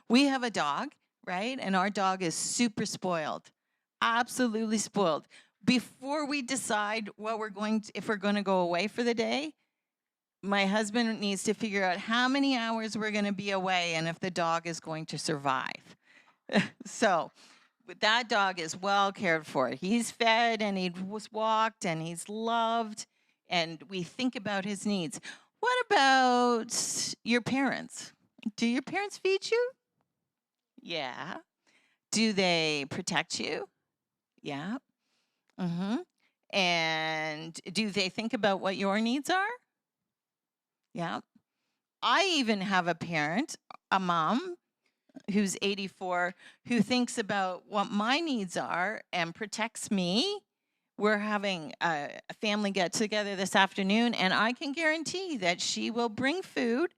We have a dog, right? And our dog is super spoiled, absolutely spoiled. Before we decide if we're going to go away for the day, my husband needs to figure out how many hours we're going to be away and if the dog is going to survive. So that dog is well cared for. He's fed and he was walked and he's loved, and we think about his needs. What about your parents? Do your parents feed you? Yeah. Do they protect you? Yeah. Mm-hmm. And do they think about what your needs are? Yeah. I even have a parent, a mom who's 84, who thinks about what my needs are and protects me. We're having a family get together this afternoon, and I can guarantee that she will bring food,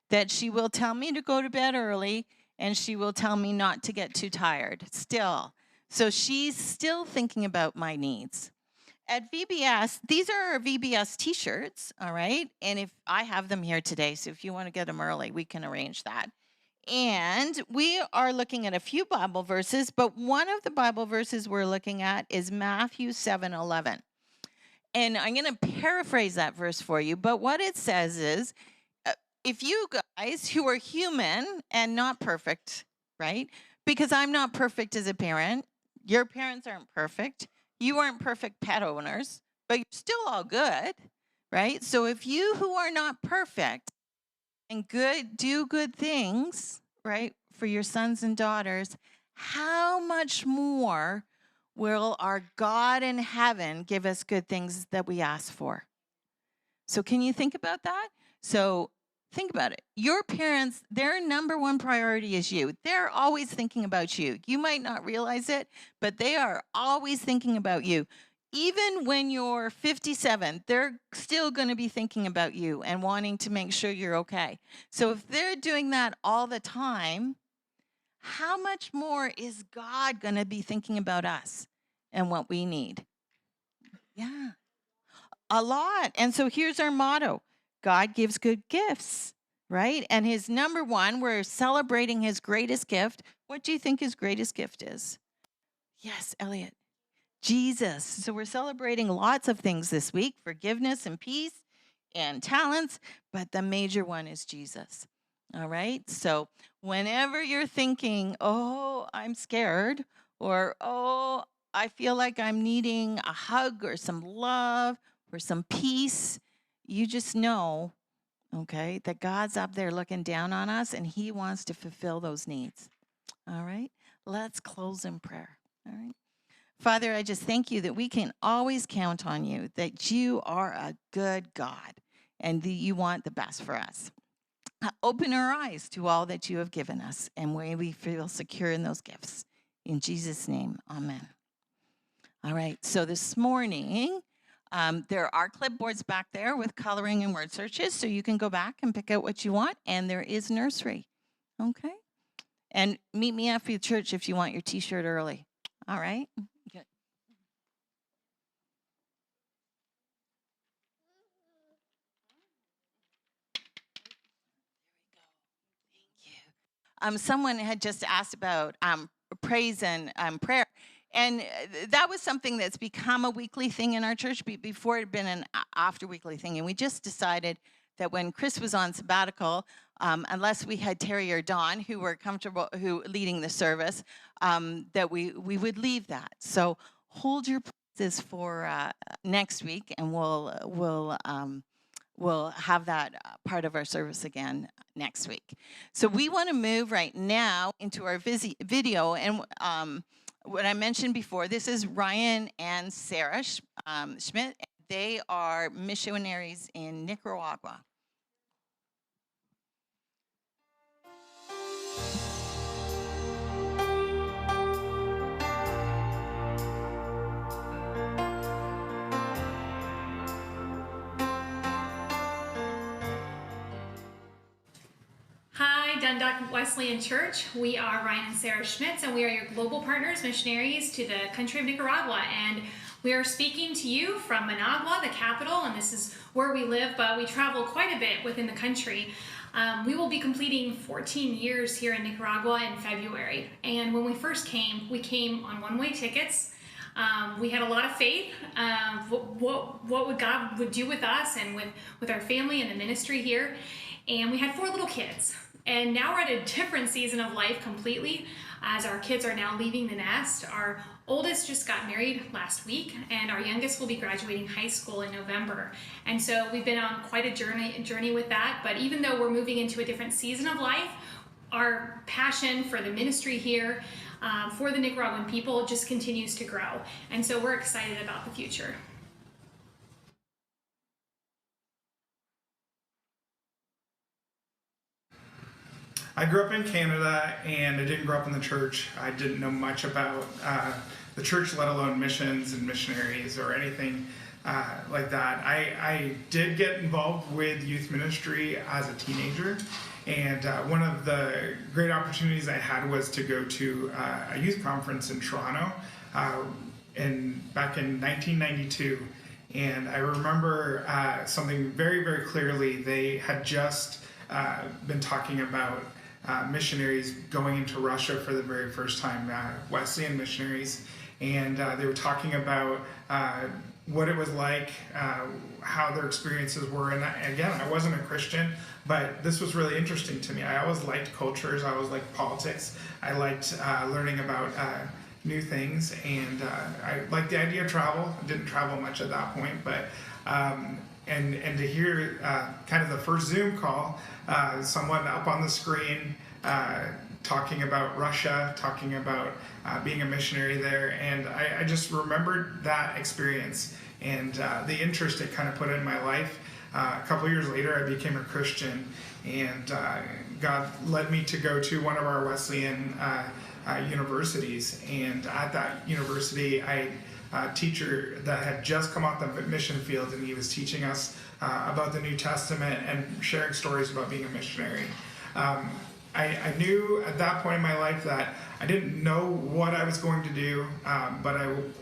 that she will tell me to go to bed early, and she will tell me not to get too tired still. So she's still thinking about my needs. At VBS, these are our VBS t-shirts, all right? And if I have them here today, so if you want to get them early, we can arrange that. And we are looking at a few Bible verses, but one of the Bible verses we're looking at is Matthew 7:11. And I'm going to paraphrase that verse for you, but what it says is, if you guys who are human and not perfect, right? Because I'm not perfect as a parent, your parents aren't perfect, you aren't perfect pet owners, but you're still all good, right? So if you who are not perfect and do good things, right, for your sons and daughters, how much more will our God in heaven give us good things that we ask for? So can you think about that? So think about it. Your parents, their number one priority is you. They're always thinking about you. You might not realize it, but they are always thinking about you. Even when you're 57, they're still going to be thinking about you and wanting to make sure you're okay. So if they're doing that all the time, how much more is God going to be thinking about us and what we need? Yeah, a lot. And so here's our motto: God gives good gifts, right? And his number one, we're celebrating his greatest gift. What do you think his greatest gift is? Yes, Elliot. Jesus. So we're celebrating lots of things this week: forgiveness and peace and talents, but the major one is Jesus. All right. So whenever you're thinking, oh, I'm scared, or oh, I feel like I'm needing a hug or some love or some peace, you just know, okay, that God's up there looking down on us and he wants to fulfill those needs. All right. Let's close in prayer. All right. Father, I just thank you that we can always count on you, that you are a good God and that you want the best for us. Open our eyes to all that you have given us, and may we feel secure in those gifts. In Jesus' name, amen. All right, so this morning, there are clipboards back there with coloring and word searches, so you can go back and pick out what you want, and there is nursery, okay? And meet me after the church if you want your t-shirt early, all right? Good. Someone had just asked about praise and prayer. And that was something that's become a weekly thing in our church. Before it had been an after weekly thing. And we just decided that when Chris was on sabbatical, unless we had Terry or Dawn who were comfortable, who leading the service, that we would leave that. So hold your praises for next week, and we'll have that part of our service again next week. So we want to move right now into our video. And what I mentioned before, this is Ryan and Sarah Schmitz. They are missionaries in Nicaragua. Hi, Dundalk Wesleyan Church. We are Ryan and Sarah Schmitz, and we are your global partners, missionaries to the country of Nicaragua. And we are speaking to you from Managua, the capital, and this is where we live, but we travel quite a bit within the country. We will be completing 14 years here in Nicaragua in February. And when we first came, we came on one-way tickets. We had a lot of faith, what God would do with us and with our family and the ministry here. And we had 4 little kids. And now we're at a different season of life completely, as our kids are now leaving the nest. Our oldest just got married last week, and our youngest will be graduating high school in November. And so we've been on quite a journey with that. But even though we're moving into a different season of life, our passion for the ministry here, for the Nicaraguan people, just continues to grow. And so we're excited about the future. I grew up in Canada, and I didn't grow up in the church. I didn't know much about the church, let alone missions and missionaries or anything like that. I did get involved with youth ministry as a teenager, and one of the great opportunities I had was to go to a youth conference in Toronto back in 1992. And I remember something very, very clearly. They had just been talking about missionaries going into Russia for the very first time, Wesleyan missionaries, and they were talking about what it was like, how their experiences were. And again, I wasn't a Christian, but this was really interesting to me. I always liked cultures, I always liked politics, I liked learning about new things, and I liked the idea of travel. I didn't travel much at that point, but and to hear kind of the first Zoom call, someone up on the screen talking about Russia, talking about being a missionary there, and I just remembered that experience and the interest it kind of put in my life. A couple years later, I became a Christian, and God led me to go to one of our Wesleyan universities, and at that university, I a teacher that had just come off the mission field, and he was teaching us about the New Testament and sharing stories about being a missionary. I knew at that point in my life that I didn't know what I was going to do, but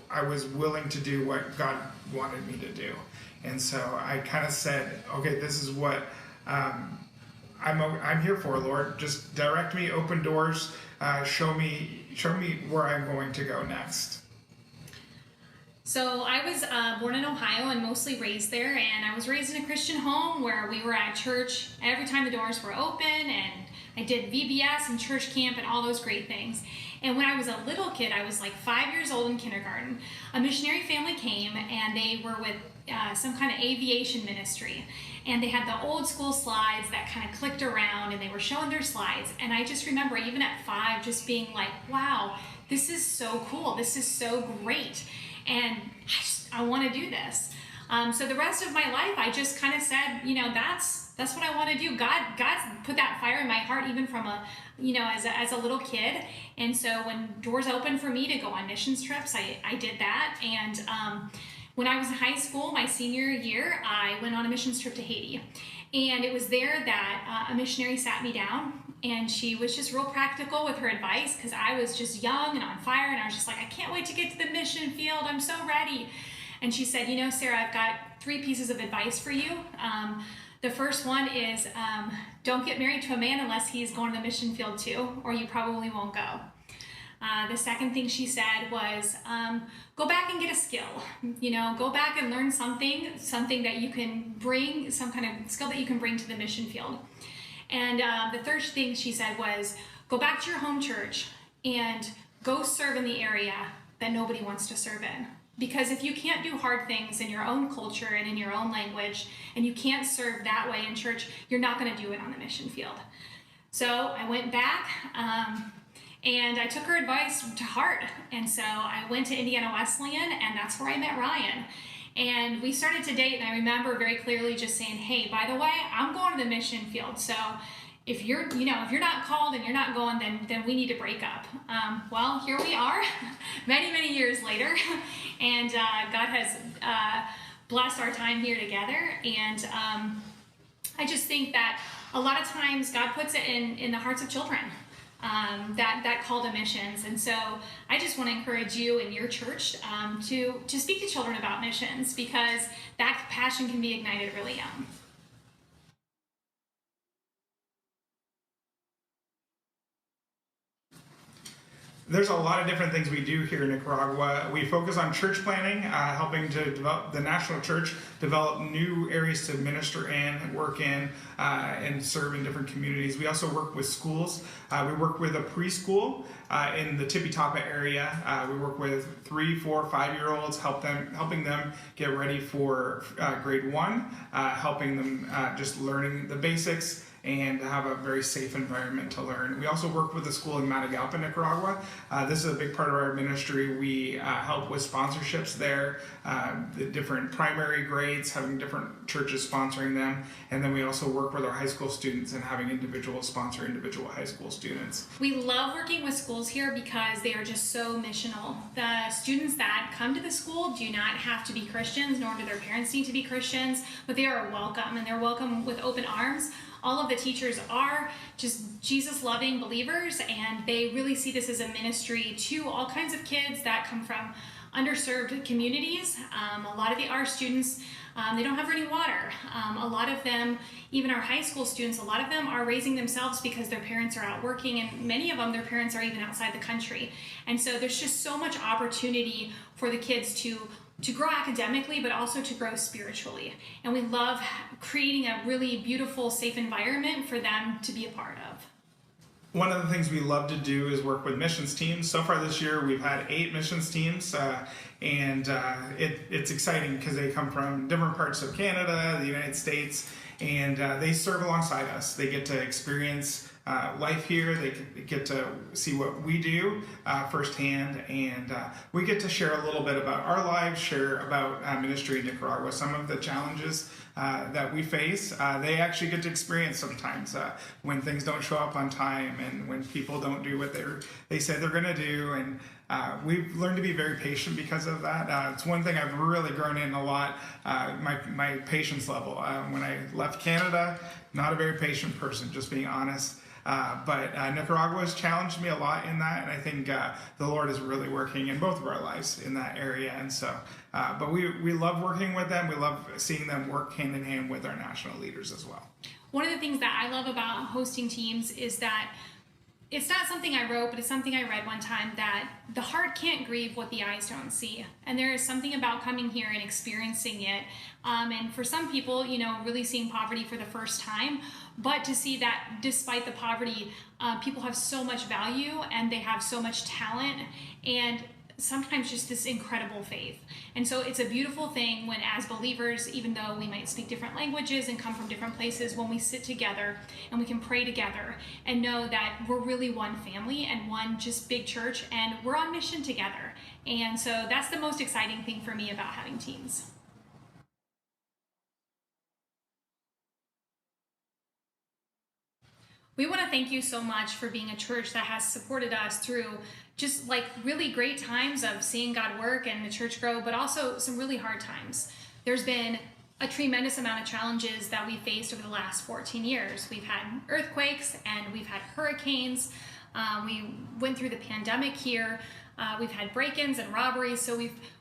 I was willing to do what God wanted me to do. And so I kind of said, okay, this is what I'm here for, Lord. Just direct me, open doors, show me where I'm going to go next. So I was born in Ohio and mostly raised there, and I was raised in a Christian home where we were at church every time the doors were open, and I did VBS and church camp and all those great things. And when I was a little kid, I was like 5 years old in kindergarten, a missionary family came, and they were with some kind of aviation ministry, and they had the old school slides that kind of clicked around, and they were showing their slides. And I just remember even at 5 just being like, wow, this is so cool, this is so great, and I want to do this. So the rest of my life, I just kind of said, that's what I want to do. God's put that fire in my heart, even from as a little kid. And so when doors opened for me to go on missions trips, I did that. And when I was in high school, my senior year, I went on a missions trip to Haiti. And it was there that a missionary sat me down, and she was just real practical with her advice, because I was just young and on fire, and I was just like, I can't wait to get to the mission field. I'm so ready. And she said, Sarah, I've got 3 pieces of advice for you. The first one is don't get married to a man unless he's going to the mission field too, or you probably won't go. The second thing she said was go back and get a skill. Go back and learn something that you can bring, some kind of skill that you can bring to the mission field. And the third thing she said was go back to your home church and go serve in the area that nobody wants to serve in. Because if you can't do hard things in your own culture and in your own language, and you can't serve that way in church, you're not going to do it on the mission field. So I went back and I took her advice to heart. And so I went to Indiana Wesleyan, and that's where I met Ryan. And we started to date, and I remember very clearly just saying, hey, by the way, I'm going to the mission field. So if you're not called and you're not going, then we need to break up. Well, here we are, many years later, and God has blessed our time here together. And I just think that a lot of times God puts it in the hearts of children, that call to missions. And so I just want to encourage you in your church to speak to children about missions, because that passion can be ignited really young. There's a lot of different things we do here in Nicaragua. We focus on church planning, helping to develop the national church, develop new areas to minister in, work in, and serve in different communities. We also work with schools. We work with a preschool in the Tippy-Tapa area. We work with 3, 4, 5-year-olds, helping them get ready for grade 1, helping them just learning the basics and have a very safe environment to learn. We also work with a school in Matagalpa, Nicaragua. This is a big part of our ministry. We help with sponsorships there, the different primary grades, having different churches sponsoring them, and then we also work with our high school students and having individuals sponsor individual high school students. We love working with schools here because they are just so missional. The students that come to the school do not have to be Christians, nor do their parents need to be Christians, but they are welcome, and they're welcome with open arms. All of the teachers are just Jesus-loving believers, and they really see this as a ministry to all kinds of kids that come from underserved communities. A lot of our students, they don't have running water. A lot of them, even our high school students, a lot of them are raising themselves because their parents are out working, and many of them, their parents are even outside the country. And so there's just so much opportunity for the kids to grow academically, but also to grow spiritually. And we love creating a really beautiful, safe environment for them to be a part of. One of the things we love to do is work with missions teams. So far this year, we've had 8 missions teams, and it's exciting because they come from different parts of Canada, the United States, and they serve alongside us. They get to experience life here. They get to see what we do firsthand, and we get to share a little bit about our lives, share about ministry in Nicaragua, some of the challenges that we face. They actually get to experience sometimes when things don't show up on time and when people don't do what they say they're going to do, and we've learned to be very patient because of that. It's one thing I've really grown in a lot, my patience level. When I left Canada, not a very patient person, just being honest. But Nicaragua has challenged me a lot in that, and I think the Lord is really working in both of our lives in that area. And so, but we love working with them. We love seeing them work hand in hand with our national leaders as well. One of the things that I love about hosting teams is that it's not something I wrote, but it's something I read one time, that the heart can't grieve what the eyes don't see. And there is something about coming here and experiencing it. And for some people, really seeing poverty for the first time, but to see that despite the poverty, people have so much value and they have so much talent and sometimes just this incredible faith. And so it's a beautiful thing when, as believers, even though we might speak different languages and come from different places, when we sit together and we can pray together and know that we're really one family and one just big church, and we're on mission together. And so that's the most exciting thing for me about having teams. We want to thank you so much for being a church that has supported us through just like really great times of seeing God work and the church grow, but also some really hard times. There's been a tremendous amount of challenges that we faced over the last 14 years. We've had earthquakes and we've had hurricanes. We went through the pandemic here. We've had break-ins and robberies, so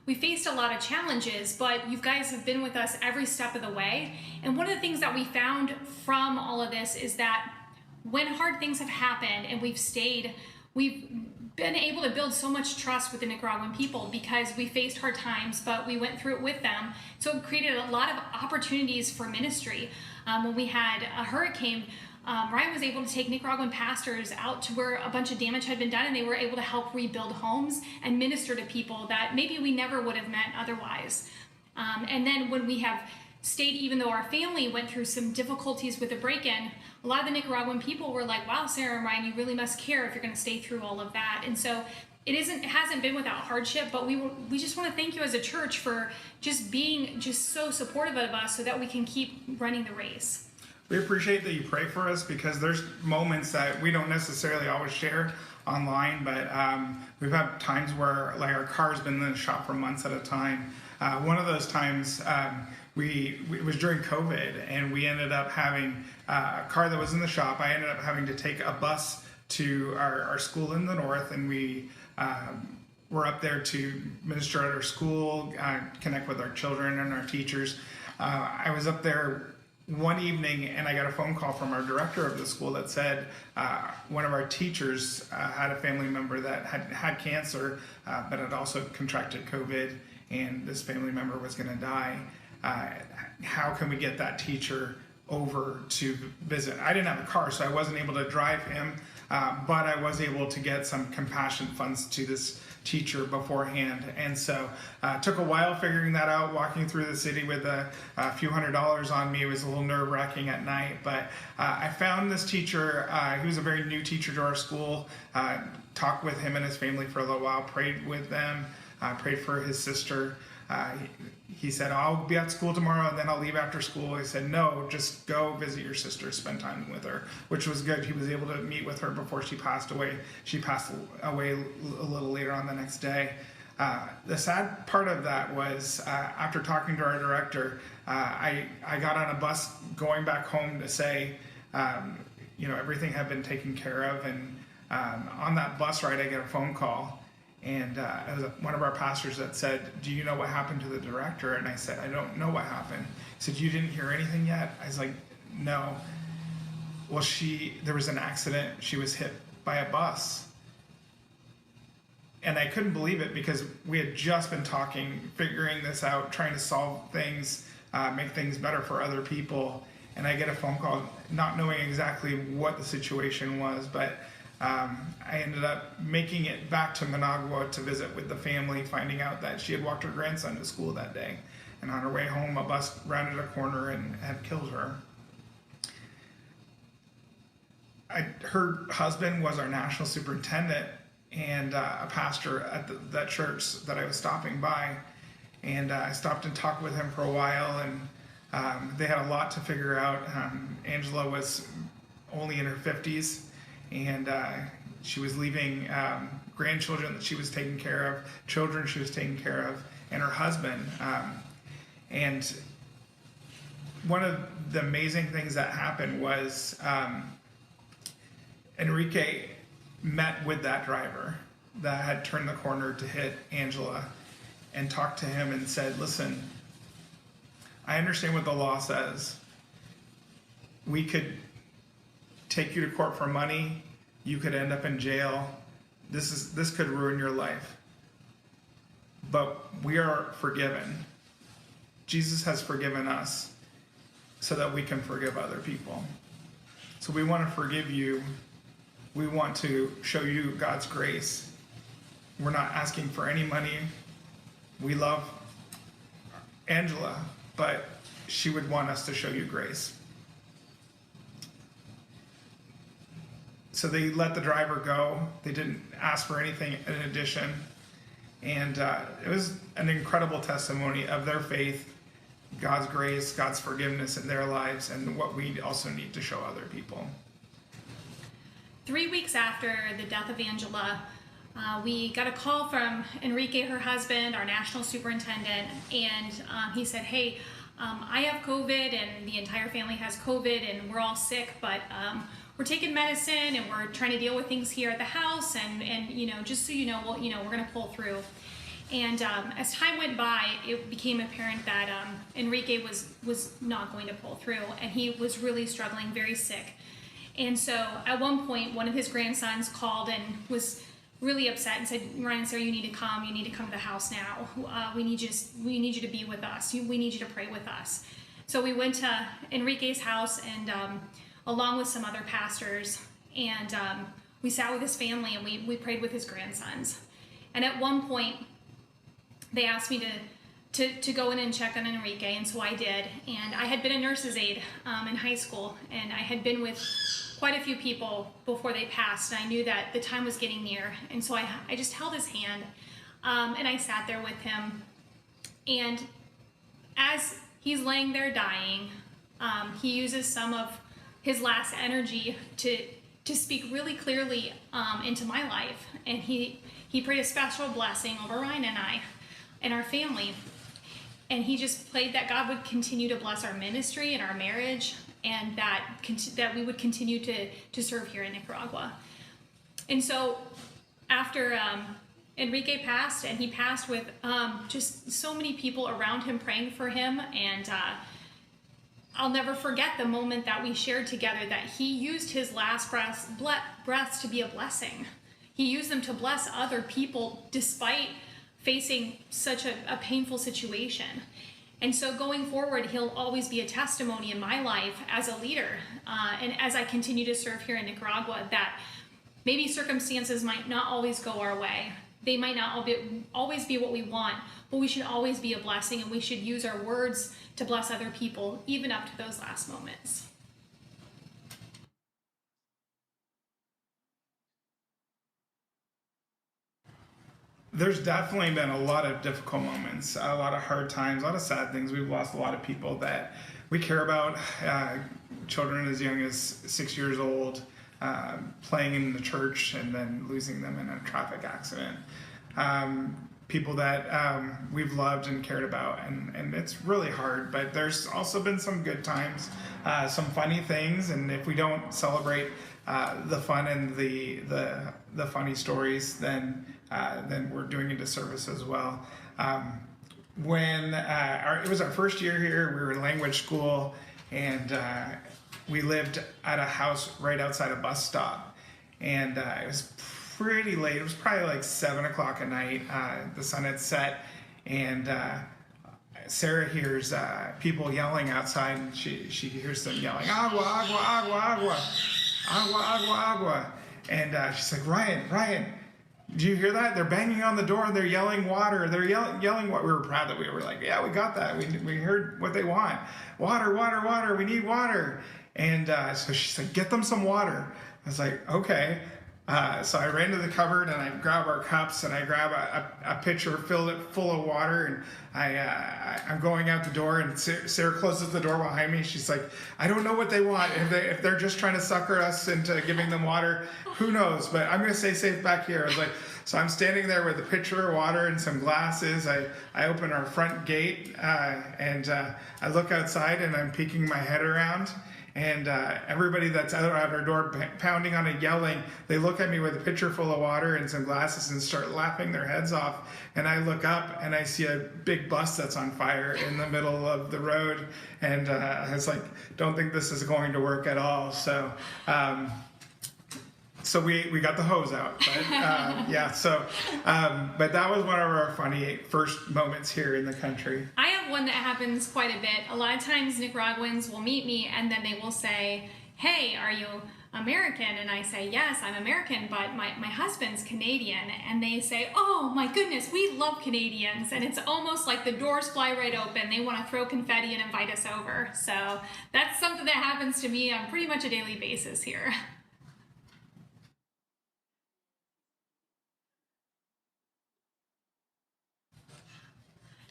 we faced a lot of challenges, but you guys have been with us every step of the way. And one of the things that we found from all of this is that when hard things have happened and we've been able to build so much trust with the Nicaraguan people because we faced hard times, but we went through it with them. So it created a lot of opportunities for ministry. When we had a hurricane, Ryan was able to take Nicaraguan pastors out to where a bunch of damage had been done, and they were able to help rebuild homes and minister to people that maybe we never would have met otherwise. And then when we have stayed, even though our family went through some difficulties with the break-in, a lot of the Nicaraguan people were like, wow, Sarah and Ryan, you really must care if you're going to stay through all of that. And so it hasn't been without hardship, but we just want to thank you as a church for just being just so supportive of us so that we can keep running the race. We appreciate that you pray for us, because there's moments that we don't necessarily always share online, but we've had times where like our car's been in the shop for months at a time. One of those times, it was during COVID, and we ended up having a car that was in the shop. I ended up having to take a bus to our school in the north, and we were up there to minister at our school, connect with our children and our teachers. I was up there one evening, and I got a phone call from our director of the school that said one of our teachers had a family member that had cancer, but had also contracted COVID, and this family member was going to die. How can we get that teacher over to visit? I didn't have a car, so I wasn't able to drive him, but I was able to get some compassion funds to this teacher beforehand, and so took a while figuring that out. Walking through the city with a few $100s on me was a little nerve-wracking at night, but I found this teacher. He was a very new teacher to our school. Talked with him and his family for a little while, prayed with them, prayed for his sister. He said, I'll be at school tomorrow and then I'll leave after school. I said, no, just go visit your sister, spend time with her, which was good. He was able to meet with her before she passed away. She passed away a little later on the next day. The sad part of that was after talking to our director, I got on a bus going back home to say, everything had been taken care of. And on that bus ride, I get a phone call. And it was one of our pastors that said, do you know what happened to the director? And I said, I don't know what happened. He said, you didn't hear anything yet? I was like, no. Well, there was an accident. She was hit by a bus. And I couldn't believe it because we had just been talking, figuring this out, trying to solve things, make things better for other people. And I get a phone call not knowing exactly what the situation was, but I ended up making it back to Managua to visit with the family, finding out that she had walked her grandson to school that day. And on her way home, a bus rounded a corner and had killed her. Her husband was our national superintendent and a pastor at that church that I was stopping by. And I stopped and talked with him for a while, and they had a lot to figure out. Angela was only in her 50s. And she was leaving grandchildren that she was taking care of, children she was taking care of, and her husband. And one of the amazing things that happened was Enrique met with that driver that had turned the corner to hit Angela and talked to him and said, listen, I understand what the law says. We could take you to court for money, you could end up in jail. This could ruin your life. But we are forgiven. Jesus has forgiven us so that we can forgive other people. So we want to forgive you. We want to show you God's grace. We're not asking for any money. We love Angela, but she would want us to show you grace. So they let the driver go. They didn't ask for anything in addition. And it was an incredible testimony of their faith, God's grace, God's forgiveness in their lives, and what we also need to show other people. 3 weeks after the death of Angela, we got a call from Enrique, her husband, our national superintendent, and he said, hey, I have COVID and the entire family has COVID and we're all sick, but we're taking medicine and we're trying to deal with things here at the house, and just so you know, we're gonna pull through. And as time went by, it became apparent that Enrique was not going to pull through, and he was really struggling, very sick. And so at one point, one of his grandsons called and was really upset and said, Ryan and Sarah, you need to come to the house now. We need you to be with us. We need you to pray with us. So we went to Enrique's house and along with some other pastors, and we sat with his family and we prayed with his grandsons. And at one point, they asked me to go in and check on Enrique, and so I did. And I had been a nurse's aide in high school, and I had been with quite a few people before they passed, and I knew that the time was getting near. And so I just held his hand, and I sat there with him. And as he's laying there dying, he uses some of his last energy to speak really clearly into my life. And he prayed a special blessing over Ryan and I and our family. And he just prayed that God would continue to bless our ministry and our marriage, and that we would continue to serve here in Nicaragua. And so after Enrique passed, and he passed with just so many people around him praying for him, and I'll never forget the moment that we shared together that he used his last breaths to be a blessing. He used them to bless other people despite facing such a painful situation. And so going forward, he'll always be a testimony in my life as a leader, and as I continue to serve here in Nicaragua, that maybe circumstances might not always go our way. They might not always be what we want, but we should always be a blessing, and we should use our words to bless other people, even up to those last moments. There's definitely been a lot of difficult moments, a lot of hard times, a lot of sad things. We've lost a lot of people that we care about, children as young as 6 years old, playing in the church and then losing them in a traffic accident. People that we've loved and cared about, and it's really hard, but there's also been some good times, some funny things, and if we don't celebrate the fun and the funny stories, then we're doing a disservice as well. When it was our first year here, we were in language school, and we lived at a house right outside a bus stop, and it was pretty late. It was probably like 7 o'clock at night. The sun had set, and Sarah hears people yelling outside, and she hears them yelling, "Agua, agua, agua, agua, agua, agua, agua," and she's like, Ryan, do you hear that? They're banging on the door, and they're yelling water. They're yelling what? We were proud that we were like, yeah, we got that. We heard what they want. Water, water, water. We need water. And so she's like, get them some water. I was like, okay. So I ran to the cupboard, and I grab our cups, and I grab a pitcher, filled it full of water, and I'm going out the door, and Sarah closes the door behind me. She's like, I don't know what they want. If they're just trying to sucker us into giving them water, who knows? But I'm gonna stay safe back here. I was like, so I'm standing there with a pitcher of water and some glasses. I open our front gate, and I look outside, and I'm peeking my head around. And everybody that's out at our door pounding on it, yelling, they look at me with a pitcher full of water and some glasses and start laughing their heads off. And I look up, and I see a big bus that's on fire in the middle of the road. And I was like, don't think this is going to work at all. So we got the hose out, but yeah. So, but that was one of our funny first moments here in the country. I have one that happens quite a bit. A lot of times Nicaraguans will meet me, and then they will say, "Hey, are you American?" And I say, "Yes, I'm American, but my husband's Canadian." And they say, "Oh my goodness, we love Canadians." And it's almost like the doors fly right open. They want to throw confetti and invite us over. So that's something that happens to me on pretty much a daily basis here.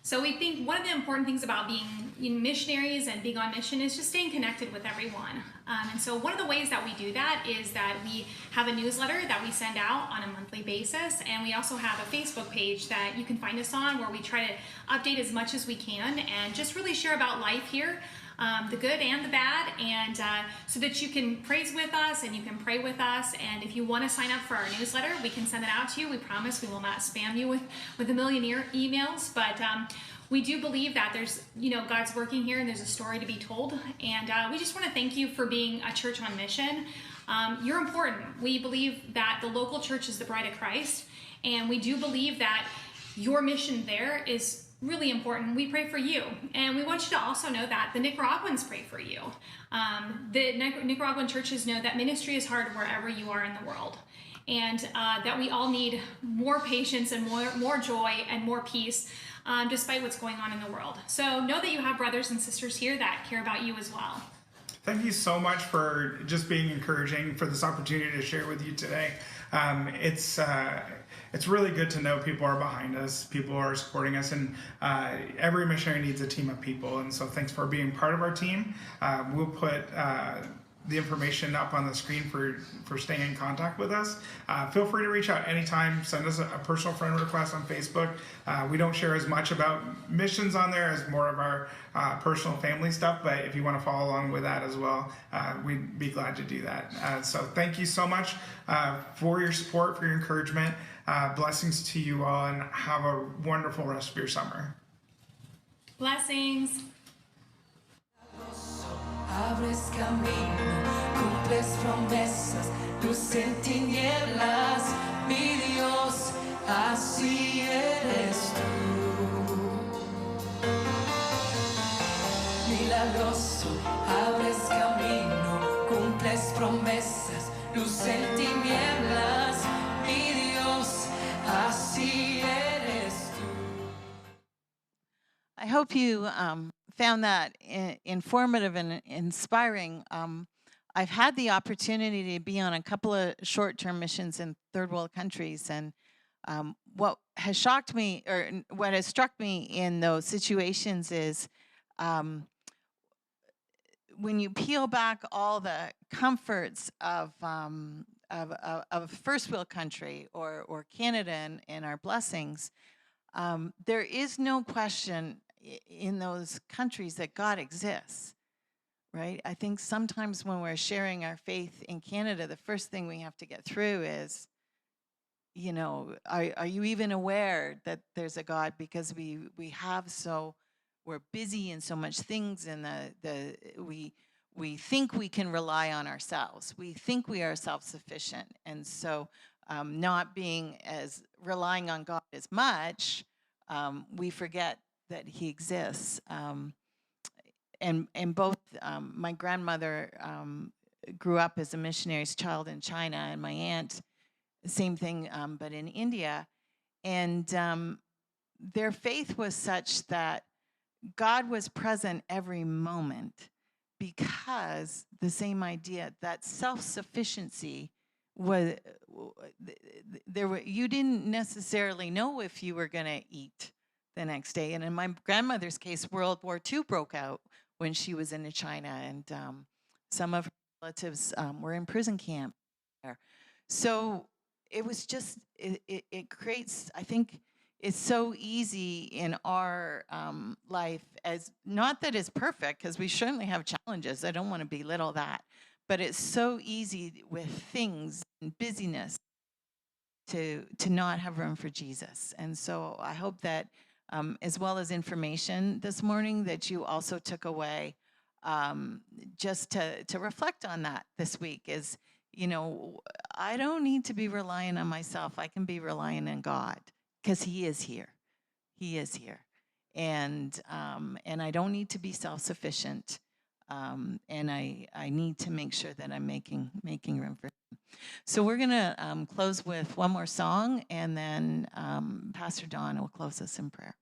So we think one of the important things about being missionaries and being on mission is just staying connected with everyone. And so one of the ways that we do that is that we have a newsletter that we send out on a monthly basis, and we also have a Facebook page that you can find us on, where we try to update as much as we can and just really share about life here, the good and the bad, and so that you can praise with us and you can pray with us. And if you want to sign up for our newsletter, we can send it out to you. We promise we will not spam you with a million emails, but we do believe that there's, God's working here, and there's a story to be told. And we just want to thank you for being a church on mission. You're important. We believe that the local church is the bride of Christ, and we do believe that your mission there is really important. We pray for you, and we want you to also know that the Nicaraguans pray for you. The Nicaraguan churches know that ministry is hard wherever you are in the world, and that we all need more patience and more joy and more peace, despite what's going on in the world. So know that you have brothers and sisters here that care about you as well. Thank you so much for just being encouraging, for this opportunity to share with you today. It's really good to know people are behind us, people are supporting us, and every missionary needs a team of people. And so thanks for being part of our team. We'll put the information up on the screen for staying in contact with us. Feel free to reach out anytime. Send us a personal friend request on Facebook. We don't share as much about missions on there as more of our personal family stuff, but if you want to follow along with that as well, we'd be glad to do that. So thank you so much for your support, for your encouragement. Blessings to you all, and have a wonderful rest of your summer. Blessings. abres camino, cumples promesas, luz en tinieblas, mi Dios, así eres tú. Milagroso, abres camino, cumples promesas, luz en tinieblas, mi Dios, así eres tú. I hope you found that informative and inspiring. I've had the opportunity to be on a couple of short-term missions in third world countries, and what has shocked me, or what has struck me in those situations is um, when you peel back all the comforts of a first world country or Canada and our blessings, there is no question in those countries that God exists, right? I think sometimes when we're sharing our faith in Canada, the first thing we have to get through is, are you even aware that there's a God? Because we're busy in so much things, and we think we can rely on ourselves. We think we are self-sufficient, and so not being as relying on God as much, we forget that He exists. And both my grandmother grew up as a missionary's child in China, and my aunt, same thing, but in India. And their faith was such that God was present every moment, because the same idea that self-sufficiency was you didn't necessarily know if you were going to eat the next day. And in my grandmother's case, World War II broke out when she was in China, and some of her relatives were in prison camp there. So it was just, it creates, I think it's so easy in our life, as not that it's perfect, because we certainly have challenges. I don't want to belittle that, but it's so easy with things and busyness to not have room for Jesus. And so I hope that as well as information this morning, that you also took away just to reflect on that this week is, I don't need to be relying on myself. I can be relying on God, because He is here. He is here. And I don't need to be self-sufficient. And I need to make sure that I'm making room for Him. So we're going to close with one more song, and then Pastor Don will close us in prayer.